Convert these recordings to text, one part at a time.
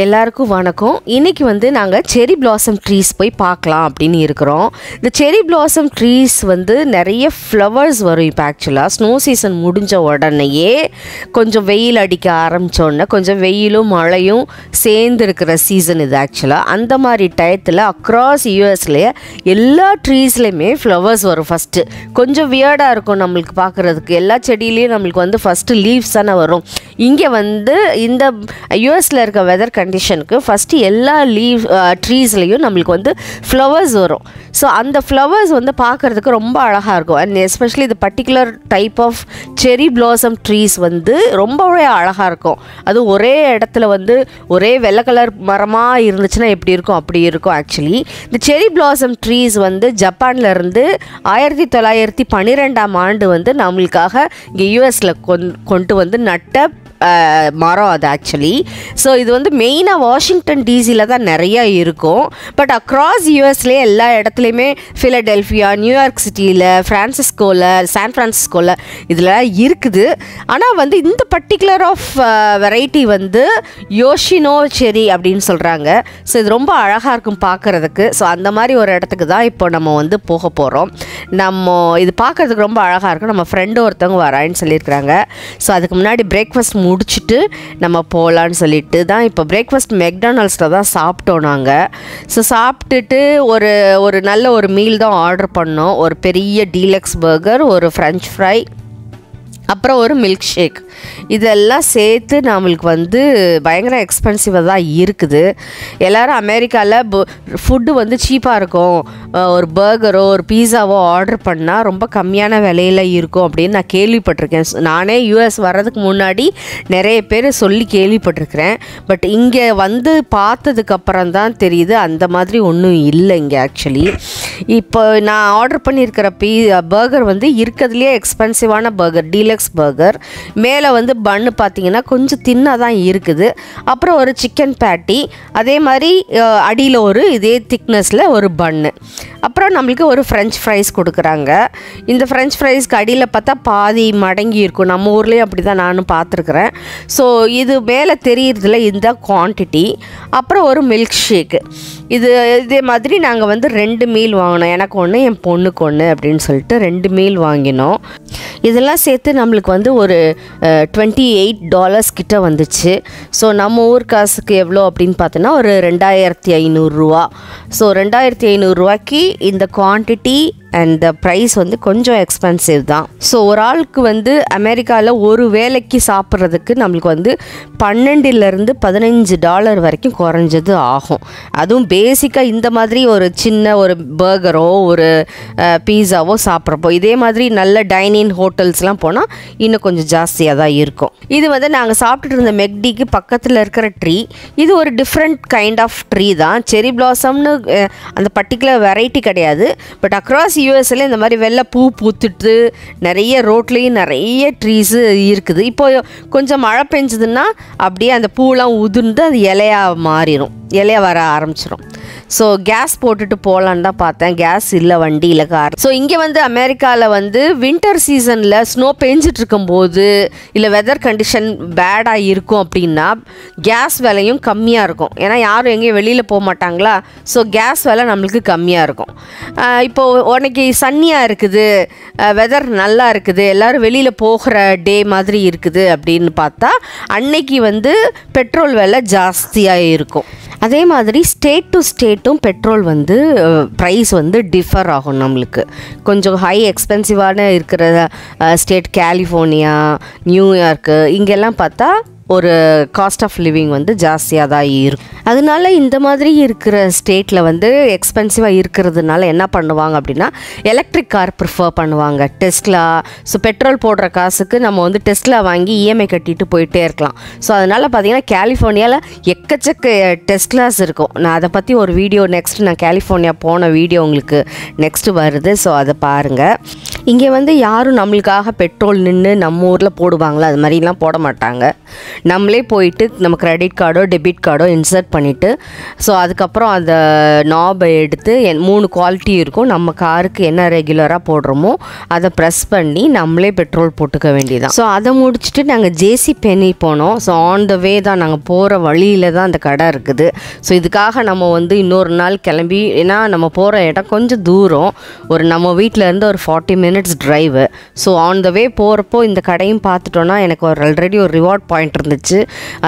எல்லாருக்கும் வணக்கம். இன்னைக்கு வந்து நாங்கள் செரி பிளாசம் ட்ரீஸ் போய் பார்க்கலாம் அப்படின்னு இருக்கிறோம். இந்த செரி பிளாசம் ட்ரீஸ் வந்து நிறைய ஃப்ளவர்ஸ் வரும். இப்போ ஆக்சுவலாக ஸ்னோ சீசன் முடிஞ்ச உடனேயே கொஞ்சம் வெயில் அடிக்க ஆரம்பித்தோடனே கொஞ்சம் வெயிலும் மழையும் சேர்ந்து இருக்கிற சீசன் இது ஆக்சுவலாக. அந்த மாதிரி டயத்தில் அக்ராஸ் யூஎஸ்லேயே எல்லா ட்ரீஸ்லேயுமே ஃப்ளவர்ஸ் வரும். ஃபஸ்ட்டு கொஞ்சம் வியர்டாக இருக்கும் நம்மளுக்கு பார்க்குறதுக்கு. எல்லா செடியிலையும் நம்மளுக்கு வந்து ஃபஸ்ட்டு லீவ்ஸ் தானே வரும். இங்கே வந்து இந்த யூஎஸில் இருக்க வெதர் கண்டிஷனுக்கு ஃபஸ்ட்டு எல்லா ட்ரீஸ்லேயும் நம்மளுக்கு வந்து ஃப்ளவர்ஸ் வரும். ஸோ அந்த ஃப்ளவர்ஸ் வந்து பார்க்குறதுக்கு ரொம்ப அழகாக இருக்கும். அண்ட் எஸ்பெஷலி இது particular type of cherry blossom trees வந்து ரொம்பவே அழகாக இருக்கும். அதுவும் ஒரே இடத்துல வந்து ஒரே வெள்ளை கலர் மரமாக இருந்துச்சுன்னா எப்படி இருக்கும் அப்படி இருக்கும். ஆக்சுவலி இந்த செரி பிளாசம் ட்ரீஸ் வந்து ஜப்பான்லேருந்து 1912ஆம் ஆண்டு வந்து நம்மளுக்காக இங்கே யூஎஸில் கொண்டு வந்து நட்ட மரம் அது ஆக்சுவலி. ஸோ இது வந்து மெயினாக வாஷிங்டன் டிசியில் தான் நிறையா இருக்கும். பட் அக்ராஸ் யூஎஸ்லேயே எல்லா இடத்துலையுமே ஃபிலடெல்ஃபியா, நியூயார்க் சிட்டியில், சான் ஃப்ரான்சிஸ்கோவில் இதில் இருக்குது. ஆனால் வந்து இந்த பர்டிகுலர் ஆஃப் வெரைட்டி வந்து யோஷினோ செரி அப்படின்னு சொல்கிறாங்க. ஸோ இது ரொம்ப அழகாக இருக்கும் பார்க்குறதுக்கு. ஸோ அந்த மாதிரி ஒரு இடத்துக்கு தான் இப்போ நம்ம வந்து போக போகிறோம். இது பார்க்குறதுக்கு ரொம்ப அழகாக இருக்கும். நம்ம ஃப்ரெண்டு ஒருத்தவங்க வரான்னு சொல்லியிருக்கிறாங்க. ஸோ அதுக்கு முன்னாடி பிரேக்ஃபாஸ்ட் முடிச்சுட்டு நம்ம போகலான்னு சொல்லிட்டு தான் இப்போ பிரேக்ஃபாஸ்ட் மெக்டானல்ஸில் தான் சாப்பிட்டோம் நாங்கள். ஸோ சாப்பிட்டுட்டு ஒரு நல்ல ஒரு மீல் தான் ஆர்டர் பண்ணோம். ஒரு பெரிய டீலக்ஸ் பர்கர், ஒரு ஃப்ரெஞ்ச் ஃப்ரை, அப்புறம் ஒரு மில்க் ஷேக். இதெல்லாம் சேர்த்து நம்மளுக்கு வந்து பயங்கர எக்ஸ்பென்சிவாக தான் இருக்குது. எல்லோரும் அமெரிக்காவில் ஃபுட்டு வந்து சீப்பாக இருக்கும், ஒரு பர்கரோ ஒரு பீஸாவோ ஆர்டர் பண்ணால் ரொம்ப கம்மியான விலையில் இருக்கும் அப்படின்னு நான் கேள்விப்பட்டிருக்கேன். நானே யூஎஸ் வர்றதுக்கு முன்னாடி நிறைய பேர் சொல்லி கேள்விப்பட்டிருக்கிறேன். பட் இங்கே வந்து பார்த்ததுக்கப்புறம் தான் தெரியுது அந்த மாதிரி ஒன்றும் இல்லை இங்கே ஆக்சுவலி. இப்போ நான் ஆர்டர் பண்ணியிருக்கிற பர்கர் வந்து இருக்கிறதுலேயே எக்ஸ்பென்சிவான பர்கர், டீலக்ஸ் பர்கர். மேலே வந்து பன்னு பார்த்தீங்கன்னா கொஞ்சம் தின்னாக தான் இருக்குது. அப்புறம் ஒரு சிக்கன் பேட்டி, அதே மாதிரி அடியில் இதே திக்னஸில் ஒரு பன்னு. அப்புறம் நம்மளுக்கு ஒரு ஃப்ரெஞ்ச் ஃப்ரைஸ் கொடுக்குறாங்க. இந்த ஃப்ரெஞ்ச் ஃப்ரைஸ்க்கு அடியில் பார்த்தா பாதி மடங்கி இருக்கும். நம்ம ஊர்லேயும் அப்படி தான் நானும் பார்த்துருக்குறேன். ஸோ இது மேலே தெரியுறதுல இந்த குவான்டிட்டி. அப்புறம் ஒரு மில்க் ஷேக்கு. இதே மாதிரி நாங்கள் வந்து 2 மீல் வாங்கினோம். எனக்கு ஒன்று, என் பொண்ணுக்கு ஒன்று அப்படின்னு சொல்லிட்டு 2 மீல் வாங்கினோம். இதெல்லாம் சேர்த்து நம்மளுக்கு வந்து ஒரு $28 கிட்ட வந்துச்சு. ஸோ நம்ம ஊர் காசுக்கு எவ்வளோ அப்படின்னு பார்த்தோன்னா ஒரு 2500 ரூபா. ஸோ 2500 ரூபாய்க்கு இந்த குவான்டிட்டி அண்ட் த ப்ரைஸ் வந்து கொஞ்சம் எக்ஸ்பென்சிவ் தான். ஸோ ஒரு ஆளுக்கு வந்து அமெரிக்காவில் ஒரு வேலைக்கு சாப்பிட்றதுக்கு நம்மளுக்கு வந்து $12 வரைக்கும் குறைஞ்சது ஆகும். அதுவும் பேசிக்காக இந்த மாதிரி ஒரு சின்ன ஒரு பர்கரோ ஒரு பீஸாவோ சாப்பிட்றப்போ. இதே மாதிரி நல்ல டைனிங் ஹோட்டல்ஸ்லாம் போனால் இன்னும் கொஞ்சம் ஜாஸ்தியாக தான் இருக்கும். இது வந்து நாங்கள் சாப்பிட்டுட்டு இருந்த மெக்டிக்கு பக்கத்தில் இருக்கிற ட்ரீ. இது ஒரு டிஃப்ரெண்ட் கைண்ட் ஆஃப் ட்ரீ தான். செரி பிளாசம்னு அந்த பர்டிகுலர் வெரைட்டி கிடையாது. பட் அக்ராஸ் யூஎஸ்ல இந்த மாதிரி வெள்ளை பூ பூத்துட்டு நிறைய ரோட்லேயும் நிறைய ட்ரீஸு இருக்குது. இப்போ கொஞ்சம் மழை பெஞ்சதுன்னா அப்படியே அந்த பூலாம் உதிர்ந்து அது இலையாக வர ஆரம்பிச்சிடும். ஸோ கேஸ் போட்டுட்டு போகலான்னு தான் பார்த்தேன். கேஸ் இல்லை, வண்டியில் கார். ஸோ இங்கே வந்து அமெரிக்காவில் வந்து வின்டர் சீசனில் ஸ்னோ பெஞ்சிட்டு இருக்கும்போது இல்லை வெதர் கண்டிஷன் பேடாக இருக்கும் அப்படின்னா கேஸ் விலையும் கம்மியாக இருக்கும். ஏன்னா யாரும் எங்கேயும் வெளியில் போக மாட்டாங்களா. ஸோ கேஸ் விலை நம்மளுக்கு கம்மியாக இருக்கும். இப்போது உனக்கு சன்னியாக இருக்குது, வெதர் நல்லா இருக்குது, எல்லோரும் வெளியில் போகிற டே மாதிரி இருக்குது அப்படின்னு பார்த்தா அன்னைக்கு வந்து பெட்ரோல் விலை ஜாஸ்தியாக இருக்கும். அதே மாதிரி ஸ்டேட் டு ஸ்டேட்டும் பெட்ரோல் வந்து ப்ரைஸ் வந்து டிஃபர் ஆகும். நம்மளுக்கு கொஞ்சம் ஹை எக்ஸ்பென்சிவான இருக்கிற ஸ்டேட் கலிஃபோர்னியா, நியூயார்க்கு, இங்கெல்லாம் பார்த்தா ஒரு காஸ்ட் ஆஃப் லிவிங் வந்து ஜாஸ்தியாக தான் இருக்கும். அதனால இந்த மாதிரி இருக்கிற ஸ்டேட்டில் வந்து எக்ஸ்பென்சிவாக இருக்கிறதுனால என்ன பண்ணுவாங்க அப்படின்னா எலக்ட்ரிக் கார் ப்ரிஃபர் பண்ணுவாங்க, டெஸ்லா. ஸோ பெட்ரோல் போடுற காசுக்கு நம்ம வந்து டெஸ்லா வாங்கி இஎம்ஐ கட்டிட்டு போயிட்டே இருக்கலாம். ஸோ அதனால் பார்த்திங்கன்னா கலிஃபோர்னியாவில் எக்கச்சக்க டெஸ்லாஸ் இருக்கும். நான் அதை பற்றி ஒரு வீடியோ நான் கலிஃபோர்னியா போன வீடியோ உங்களுக்கு நெக்ஸ்ட்டு வருது. ஸோ அதை பாருங்கள். இங்கே வந்து யாரும் நம்மளுக்காக பெட்ரோல் நின்று நம்ம ஊரில் போடுவாங்களோ அது மாதிரிலாம் போட மாட்டாங்க. நம்மளே போயிட்டு நம்ம கிரெடிட் கார்டோ டெபிட் கார்டோ இன்சர்ட் பண்ணிவிட்டு ஸோ அதுக்கப்புறம் அந்த நாபை எடுத்து 3 குவாலிட்டி இருக்கும். நம்ம காருக்கு என்ன ரெகுலராக போடுறோமோ அதை ப்ரெஸ் பண்ணி நம்மளே பெட்ரோல் போட்டுக்க வேண்டியதான். ஸோ அதை முடிச்சுட்டு நாங்கள் ஜேசி பென்னி போனோம். ஸோ ஆன் த வே தான், நாங்கள் போகிற வழியில் தான் அந்த கடை இருக்குது. ஸோ இதுக்காக நம்ம வந்து இன்னொரு நாள் கிளம்பி, ஏன்னா நம்ம போகிற இடம் கொஞ்சம் தூரம், நம்ம வீட்டிலேருந்து ஒரு 40 minutes drive. So on the way போகிறப்போ இந்த கடையும் பார்த்துட்டோன்னா எனக்கு ஆல்ரெடி ஒரு ரிவார்ட் பாயிண்ட் இருந்துச்சு,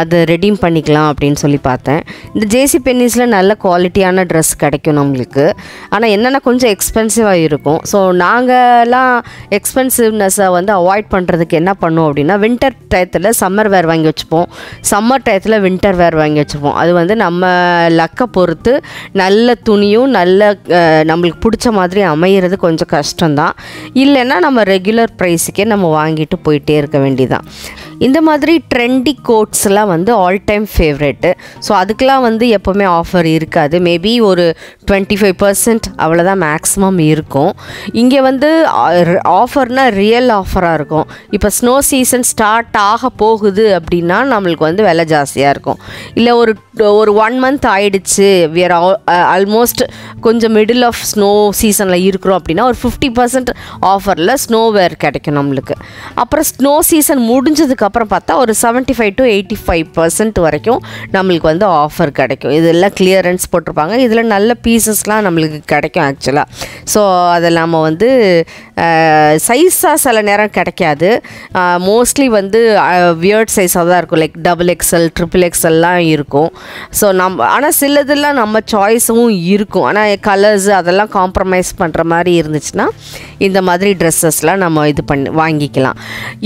அதை ரெடீம் பண்ணிக்கலாம் அப்படின்னு சொல்லி பார்த்தேன். இந்த ஜேசி பென்னிஸில் நல்ல குவாலிட்டியான ட்ரெஸ் கிடைக்கும் நம்மளுக்கு. ஆனால் என்னென்னா கொஞ்சம் எக்ஸ்பென்சிவாக இருக்கும். ஸோ நாங்கள்லாம் எக்ஸ்பென்சிவ்னஸை வந்து அவாய்ட் பண்ணுறதுக்கு என்ன பண்ணுவோம் அப்படின்னா, வின்டர் டயத்தில் சம்மர் வேர் வாங்கி வச்சுப்போம், சம்மர் டயத்தில் வின்டர் வேர் வாங்கி வச்சுப்போம். அது வந்து நம்ம லக்கை பொறுத்து நல்ல துணியும் நல்ல நம்மளுக்கு பிடிச்ச மாதிரி அமையிறது கொஞ்சம் கஷ்டம்தான். இல்லைன்னா நம்ம ரெகுலர் ப்ரைஸுக்கே நம்ம வாங்கிட்டு போயிட்டே இருக்க வேண்டியதான். இந்த மாதிரி ட்ரெண்டி கோட்ஸ்லாம் வந்து ஆல் டைம் ஃபேவரெட்டு. ஸோ அதுக்கெலாம் வந்து எப்போவுமே ஆஃபர் இருக்காது. மேபி ஒரு 25% அவ்வளோதான் மேக்ஸிமம் இருக்கும். இங்கே வந்து ஆஃபர்னால் ரியல் ஆஃபராக இருக்கும். இப்போ ஸ்னோ சீசன் ஸ்டார்ட் ஆக போகுது அப்படின்னா நம்மளுக்கு வந்து விலை ஜாஸ்தியாக இருக்கும். இல்லை ஒரு 1 month ஆயிடுச்சு, வி ஆர் ஆல்மோஸ்ட் கொஞ்சம் மிடில் ஆஃப் ஸ்னோ சீசனில் இருக்கிறோம் அப்படின்னா ஒரு 50% ஆஃபரில் ஸ்னோ வேர் கிடைக்கும் நம்மளுக்கு. அப்புறம் ஸ்னோ சீசன் முடிஞ்சதுக்கப்புறம் பார்த்தா ஒரு 75 to 85% வரைக்கும் நம்மளுக்கு வந்து ஆஃபர் கிடைக்கும். இதெல்லாம் கிளியரன்ஸ் போட்டிருப்பாங்க. இதில் நல்ல பீசஸ்லாம் நம்மளுக்கு கிடைக்கும் ஆக்சுவலாக. ஸோ அதில் நம்ம வந்து சைஸாக சில நேரம் கிடைக்காது. மோஸ்ட்லி வந்து வியர்ட் சைஸாக தான் இருக்கும். லைக் XXL XXLலாம் இருக்கும். ஸோ ஆனால் சிலதெல்லாம் நம்ம சாய்ஸும் இருக்கும். ஆனால் கலர்ஸ் அதெல்லாம் காம்ப்ரமைஸ் பண்ணுற மாதிரி இருந்துச்சுன்னா இந்த மாதிரி ட்ரெஸ்ஸஸ்லாம் நம்ம இது பண்ணி வாங்கிக்கலாம்.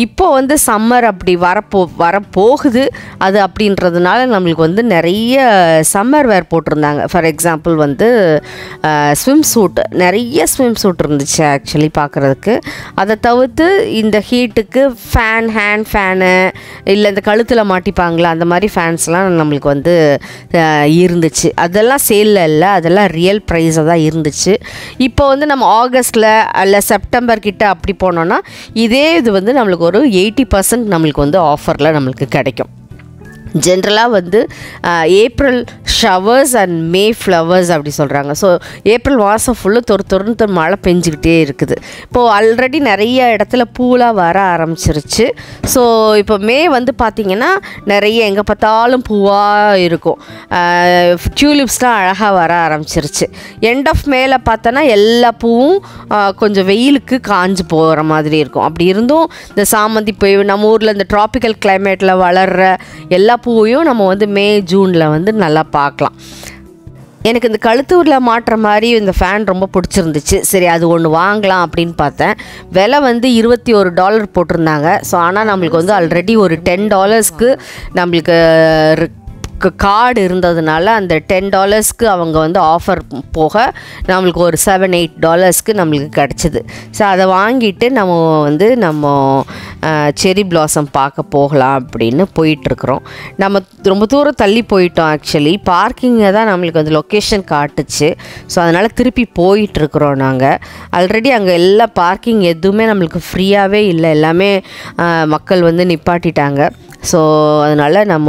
இப்போ வந்து சம்மர் அப்படி வரப்போகுது அது அப்படின்றதுனால நம்மளுக்கு வந்து நிறைய சம்மர் வேர் போட்டிருந்தாங்க. ஃபார் எக்ஸாம்பிள் வந்து ஸ்விம் சூட், நிறைய ஸ்விம் சூட் இருந்துச்சு ஆக்சுவலி பார்க்குறதுக்கு. அதை தவிர்த்து இந்த ஹீட்டுக்கு ஹேண்ட் ஃபேனு இல்லை இந்த கழுத்தில் மாட்டிப்பாங்களா அந்த மாதிரி ஃபேன்ஸ்லாம் நம்மளுக்கு வந்து இருந்துச்சு. அதெல்லாம் சேலில் இல்லை, அதெல்லாம் ரியல் ப்ரைஸாக தான் இருந்துச்சு. இப்போ வந்து நம்ம ஆகஸ்ட்டில் இல்லை செப்டம்பர் கிட்ட அப்படி போனோன்னா இதே இது வந்து நம்மளுக்கு ஒரு 80% நம்மளுக்கு வந்து ஆஃபரில் நம்மளுக்கு கிடைக்கும். ஜென்ரலாக வந்து April showers and May flowers அப்படி சொல்கிறாங்க. ஸோ ஏப்ரல் மாதம் ஃபுல்லாக தொறுன்னு மழை பெஞ்சிக்கிட்டே இருக்குது. இப்போது ஆல்ரெடி நிறைய இடத்துல பூலாம் வர ஆரம்பிச்சிருச்சு. ஸோ இப்போ மே வந்து பார்த்திங்கன்னா நிறைய எங்கே பார்த்தாலும் பூவாக இருக்கும். டியூலிப்ஸ்லாம் அழகாக வர ஆரம்பிச்சிருச்சு. எண்ட் ஆஃப் மேல பார்த்தோன்னா எல்லா பூவும் கொஞ்சம் வெயிலுக்கு காஞ்சு போகிற மாதிரி இருக்கும். அப்படி இருந்தும் இந்த சாமந்தி பூ நம்ம ஊரில் இந்த ட்ராபிக்கல் கிளைமேட்டில் வளர்கிற எல்லா பூவையும் நம்ம வந்து மே ஜூனில் வந்து நல்லா பார்க்கலாம். எனக்கு இந்த கழுத்தூரில் மாட்டுற மாதிரி இந்த ஃபேன் ரொம்ப பிடிச்சிருந்துச்சு. சரி அது ஒன்று வாங்கலாம் அப்படின்னு பார்த்தேன். விலை வந்து $21 போட்டிருந்தாங்க. ஸோ ஆனால் நம்மளுக்கு வந்து ஆல்ரெடி ஒரு $10 நம்மளுக்கு கார்டு இருந்ததுனால அந்த $10 அவங்க வந்து ஆஃபர் போக நம்மளுக்கு ஒரு $7-8 நம்மளுக்கு கிடச்சிது. ஸோ அதை வாங்கிட்டு நம்ம செரி பிளாசம் பார்க்க போகலாம் அப்படின்னு போயிட்டுருக்குறோம். நம்ம ரொம்ப தூரம் தள்ளி போயிட்டோம். ஆக்சுவலி பார்க்கிங்கை தான் நம்மளுக்கு வந்து லொக்கேஷன் காட்டுச்சு. ஸோ அதனால் திருப்பி போயிட்டுருக்குறோம். நாங்கள் ஆல்ரெடி அங்கே எல்லா பார்க்கிங் எதுவுமே நம்மளுக்கு ஃப்ரீயாகவே இல்லை, எல்லாமே மக்கள் வந்து நிப்பாட்டிட்டாங்க. ஸோ அதனால் நம்ம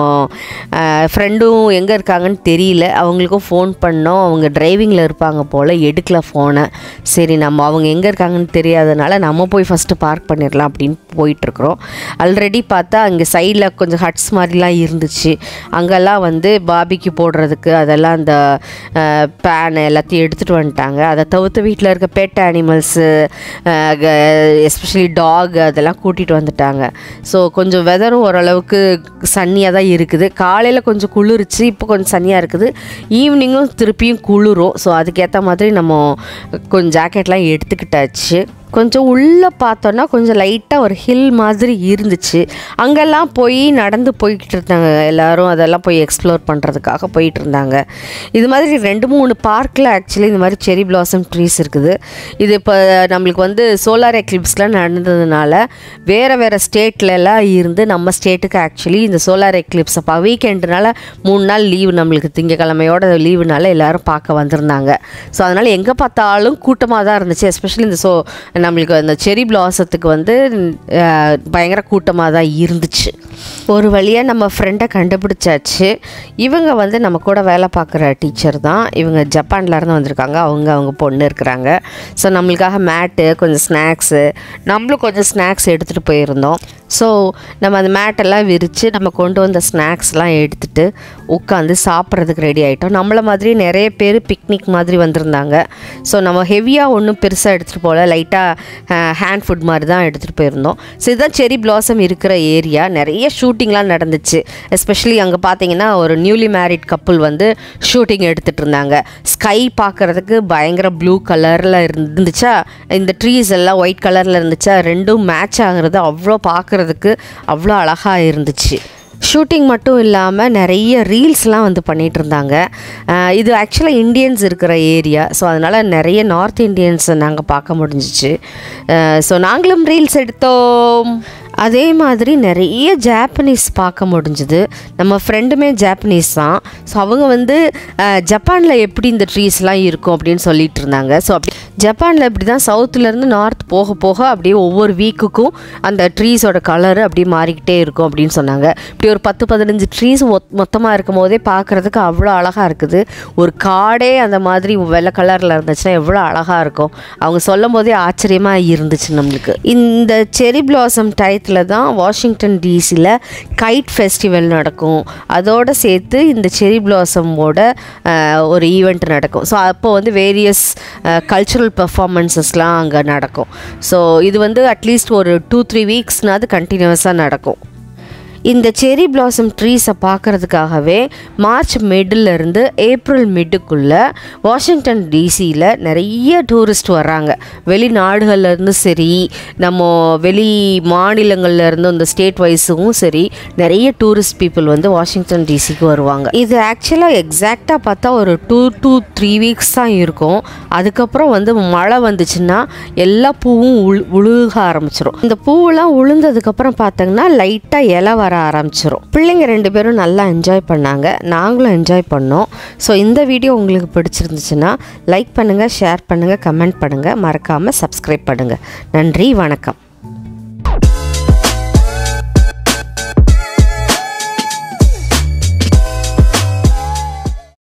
ஃப்ரெண்டும் எங்கே இருக்காங்கன்னு தெரியல, அவங்களுக்கும் ஃபோன் பண்ணோம். அவங்க டிரைவிங்கில் இருப்பாங்க போல், எடுக்கல ஃபோனை. சரி நம்ம அவங்க எங்கே இருக்காங்கன்னு தெரியாதனால நம்ம போய் ஃபஸ்ட்டு பார்க் பண்ணிடலாம் அப்படின்னு போயிட்டுருக்குறோம். ஆல்ரெடி பார்த்தா அங்கே சைடில் கொஞ்சம் ஹட்ஸ் மாதிரிலாம் இருந்துச்சு. அங்கெல்லாம் வந்து பாபிக்கு போடுறதுக்கு அதெல்லாம் அந்த பேன் எல்லாத்தையும் எடுத்துகிட்டு வந்துட்டாங்க. அதை தவிர்த்து வீட்டில் இருக்க பெட் அனிமல்ஸு எஸ்பெஷலி டாக் அதெல்லாம் கூட்டிகிட்டு வந்துட்டாங்க. ஸோ கொஞ்சம் வெதரும் ஓரளவுக்கு சன்னியாக தான் இருக்குது. காலையில் கொஞ்சம் குளிர்ச்சு, இப்போ கொஞ்சம் சன்னியாக இருக்குது. ஈவினிங்கும் திருப்பியும் குளிரும். ஸோ அதுக்கேற்ற மாதிரி நம்ம கொஞ்சம் ஜாக்கெட்லாம் எடுத்துக்கிட்டாச்சு. கொஞ்சம் உள்ளே பார்த்தோன்னா கொஞ்சம் லைட்டாக ஒரு ஹில் மாதிரி இருந்துச்சு. அங்கெல்லாம் போய் நடந்து போய்கிட்டு இருந்தாங்க எல்லோரும். அதெல்லாம் போய் எக்ஸ்ப்ளோர் பண்ணுறதுக்காக போயிட்டு இருந்தாங்க. இது மாதிரி 2-3 பார்க்கில் ஆக்சுவலி இந்த மாதிரி செரி பிளாசம் ட்ரீஸ் இருக்குது. இது இப்போ நம்மளுக்கு வந்து சோலார் எக்லிப்ஸ்லாம் நடந்ததுனால வேறு ஸ்டேட்லலாம் இருந்து நம்ம ஸ்டேட்டுக்கு ஆக்சுவலி இந்த சோலார் எக்லிப்ஸை வீக்கெண்டுனால 3 நாள் லீவு, நம்மளுக்கு திங்கக்கிழமையோட லீவுனால எல்லோரும் பார்க்க வந்திருந்தாங்க. ஸோ அதனால் எங்கே பார்த்தாலும் கூட்டமாக தான் இருந்துச்சு. எஸ்பெஷலி இந்த நம்மளுக்கு அந்த செரி பிளாசத்துக்கு வந்து பயங்கர கூட்டமாக தான் இருந்துச்சு. ஒரு வழியாக நம்ம ஃப்ரெண்டை கண்டுபிடிச்சாச்சு. இவங்க வந்து நம்ம கூட வேலை பார்க்குற டீச்சர் தான். இவங்க ஜப்பான்லேருந்து வந்திருக்காங்க. அவங்க பொண்ணு இருக்கிறாங்க. ஸோ நம்மளுக்காக மேட்டு, கொஞ்சம் ஸ்நாக்ஸு, நம்மளும் கொஞ்சம் ஸ்நாக்ஸ் எடுத்துகிட்டு போயிருந்தோம். ஸோ நம்ம அந்த மேட்டெல்லாம் விரித்து நம்ம கொண்டு வந்த ஸ்நாக்ஸ்லாம் எடுத்துகிட்டு உட்காந்து சாப்பிட்றதுக்கு ரெடி ஆகிட்டோம். நம்மளை மாதிரி நிறைய பேர் பிக்னிக் மாதிரி வந்திருந்தாங்க. ஸோ நம்ம ஹெவியாக ஒன்றும் பெருசாக எடுத்துகிட்டு போகல, லைட்டாக ஹேண்ட் ஃபுட் மாதிரி தான் எடுத்துகிட்டு போயிருந்தோம். ஸோ இதுதான் செரி பிளாசம் இருக்கிற ஏரியா. நிறைய ஷூட்டிங்லாம் நடந்துச்சு. எஸ்பெஷலி அங்கே பார்த்தீங்கன்னா ஒரு நியூலி மேரிட் கப்புள் வந்து ஷூட்டிங் எடுத்துகிட்டு இருந்தாங்க. ஸ்கை பார்க்குறதுக்கு பயங்கர ப்ளூ கலரில் இருந்துச்சா, இந்த ட்ரீஸ் எல்லாம் ஒயிட் கலரில் இருந்துச்சா, ரெண்டும் மேட்ச் ஆகிறது அவ்வளோ பார்க்குறதுக்கு அவ்வளோ அழகாக இருந்துச்சு. ஷூட்டிங் மட்டும் இல்லாமல் நிறைய ரீல்ஸ்லாம் வந்து பண்ணிகிட்டு இருந்தாங்க. இது ஆக்சுவலாக இண்டியன்ஸ் இருக்கிற ஏரியா. ஸோ அதனால் நிறைய நார்த் இண்டியன்ஸை நாங்கள் பார்க்க முடிஞ்சிச்சு. ஸோ நாங்களும் ரீல்ஸ் எடுத்தோம். அதே மாதிரி நிறைய ஜாப்பனீஸ் பார்க்க முடிஞ்சுது. நம்ம ஃப்ரெண்டுமே ஜாப்பனீஸ் தான். ஸோ அவங்க வந்து ஜப்பானில் எப்படி இந்த ட்ரீஸ்லாம் இருக்கும் அப்படின்னு சொல்லிட்டு இருந்தாங்க. ஸோ அப்படி ஜப்பானில் இப்படி தான் சவுத்துலேருந்து நார்த் போக போக அப்படியே ஒவ்வொரு வீக்குக்கும் அந்த ட்ரீஸோட கலரு அப்படியே மாறிக்கிட்டே இருக்கும் அப்படின்னு சொன்னாங்க. இப்படி ஒரு 10-15 ட்ரீஸ் மொத்தமாக இருக்கும் போதே பார்க்குறதுக்கு அவ்வளோ அழகாக இருக்குது. ஒரு காடே அந்த மாதிரி வெள்ளை கலரில் இருந்துச்சுன்னா எவ்வளோ அழகாக இருக்கும். அவங்க சொல்லும் போதே ஆச்சரியமாக இருந்துச்சு நம்மளுக்கு. இந்த செரி பிளாசம் தான் வாஷிங்டன் டிசியில் கைட் ஃபெஸ்டிவல் நடக்கும். அதோடு சேர்த்து இந்த செரி பிளாசமோட ஒரு ஈவெண்ட் நடக்கும். ஸோ அப்போ வந்து வேரியஸ் கல்ச்சுரல் பெர்ஃபார்மன்ஸஸ்லாம் அங்கே நடக்கும். ஸோ இது வந்து அட்லீஸ்ட் ஒரு 2-3 வீக்ஸ்னாவது கண்டினியூஸாக நடக்கும். இந்த செரி பிளாசம் ட்ரீஸை பார்க்குறதுக்காகவே மார்ச் மிடிலிருந்து ஏப்ரல் மிட்டுக்குள்ளே வாஷிங்டன் டிசியில் நிறைய டூரிஸ்ட் வர்றாங்க. வெளிநாடுகள்லேருந்து சரி, நம்ம வெளி மாநிலங்கள்லேருந்து இந்த ஸ்டேட் வைஸும் சரி, நிறைய டூரிஸ்ட் பீப்புள் வந்து வாஷிங்டன் டிசிக்கு வருவாங்க. இது ஆக்சுவலாக எக்ஸாக்டாக பார்த்தா ஒரு 2-3 வீக்ஸ் தான் இருக்கும். அதுக்கப்புறம் வந்து மழை வந்துச்சுன்னா எல்லா பூவும் உழுக ஆரம்பிச்சிடும். இந்த பூவெல்லாம் உளுந்ததுக்கப்புறம் பார்த்தீங்கன்னா லைட்டாக இலை வர ஆரம்பிச்சிடும். பிள்ளைங்க 2 பேரும் நல்லா என்ஜாய் பண்ணாங்க. நாங்களும் என்ஜாய் பண்ணோம். ஸோ இந்த வீடியோ உங்களுக்கு பிடிச்சிருந்துச்சுன்னா லைக் பண்ணுங்கள், ஷேர் பண்ணுங்கள், கமெண்ட் பண்ணுங்கள், மறக்காமல் சப்ஸ்கிரைப் பண்ணுங்கள். நன்றி, வணக்கம்.